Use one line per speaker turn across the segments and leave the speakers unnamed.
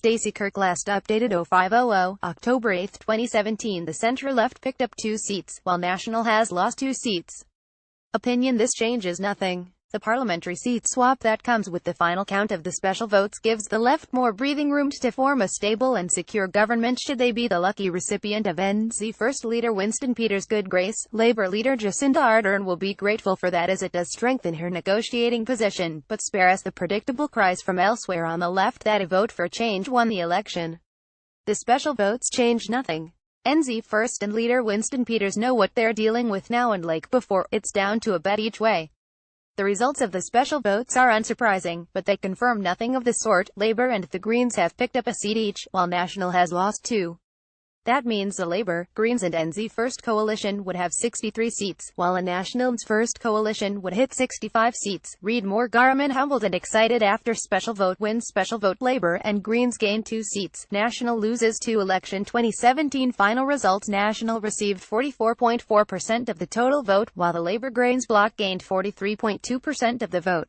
STACEY KIRK Last updated 0500, October 8, 2017. The centre-left picked up 2 seats, while National has lost 2 seats. Opinion: this changes nothing. The parliamentary seat swap that comes with the final count of the special votes gives the left more breathing room to form a stable and secure government should they be the lucky recipient of NZ First Leader Winston Peters' good grace. Labour leader Jacinda Ardern will be grateful for that, as it does strengthen her negotiating position, but spare us the predictable cries from elsewhere on the left that a vote for change won the election. The special votes change nothing. NZ First and leader Winston Peters know what they're dealing with now, and like before, it's down to a bet each way. The results of the special votes are unsurprising, but they confirm nothing of the sort. Labour and the Greens have picked up a seat each, while National has lost 2. That means the Labour, Greens and NZ First coalition would have 63 seats, while a National's First coalition would hit 65 seats. Read more. Garmin humbled and excited after special vote wins. Special vote: Labour and Greens gain 2 seats. National loses 2. Election 2017 final results: National received 44.4% of the total vote, while the Labour-Greens bloc gained 43.2% of the vote.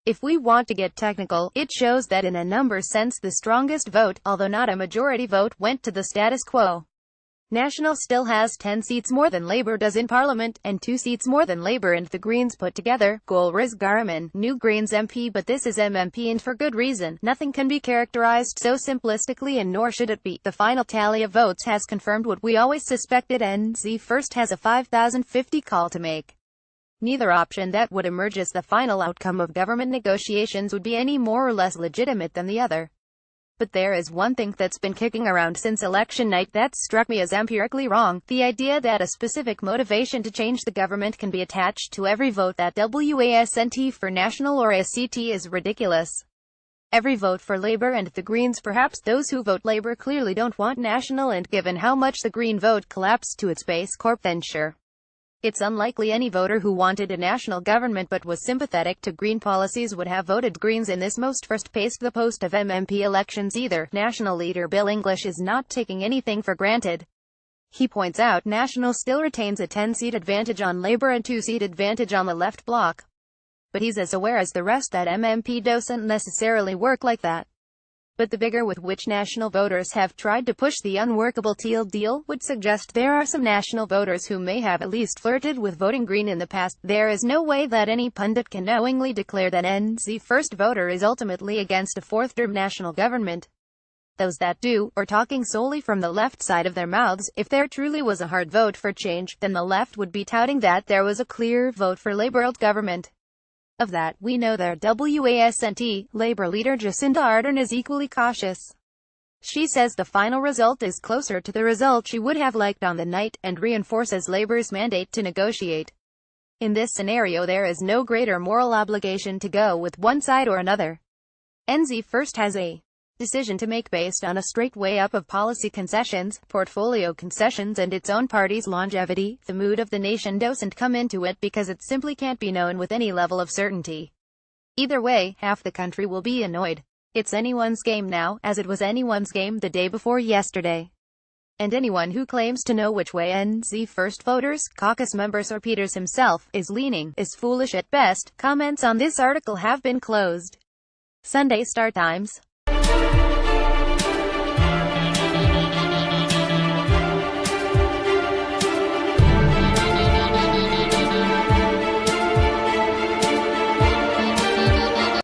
If we want to get technical, it shows that in a numbers sense the strongest vote, although not a majority vote, went to the status quo. National still has 10 seats more than Labour does in Parliament, and 2 seats more than Labour and the Greens put together. Riz Garman, new Greens MP, but this is MMP, and for good reason. Nothing can be characterised so simplistically, and nor should it be. The final tally of votes has confirmed what we always suspected: NZ First has a 5,050 call to make. Neither option that would emerge as the final outcome of government negotiations would be any more or less legitimate than the other. But there is one thing that's been kicking around since election night that struck me as empirically wrong: the idea that a specific motivation to change the government can be attached to every vote that wasn't for National or ACT is ridiculous. Every vote for Labour and the Greens, perhaps those who vote Labour clearly don't want National, and given how much the Green vote collapsed to its base, then sure. It's unlikely any voter who wanted a national government but was sympathetic to Green policies would have voted Greens in this most fast-paced the post of MMP elections either. National leader Bill English is not taking anything for granted. He points out National still retains a 10-seat advantage on Labour and 2-seat advantage on the left bloc. But he's as aware as the rest that MMP doesn't necessarily work like that. But the vigor with which National voters have tried to push the unworkable Teal deal would suggest there are some National voters who may have at least flirted with voting Green in the past. There is no way that any pundit can knowingly declare that NZ First voter is ultimately against a fourth-term National government. Those that do, are talking solely from the left side of their mouths. If there truly was a hard vote for change, then the left would be touting that there was a clear vote for Labour government. Of that, we know there wasn't. Labour leader Jacinda Ardern is equally cautious. She says the final result is closer to the result she would have liked on the night, and reinforces Labour's mandate to negotiate. In this scenario there is no greater moral obligation to go with one side or another. NZ First has a decision to make based on a straight weigh-up of policy concessions, portfolio concessions, and its own party's longevity. The mood of the nation doesn't come into it because it simply can't be known with any level of certainty. Either way, half the country will be annoyed. It's anyone's game now, as it was anyone's game the day before yesterday. And anyone who claims to know which way NZ First voters, caucus members or Peters himself, is leaning, is foolish at best. Comments on this article have been closed. Sunday start times.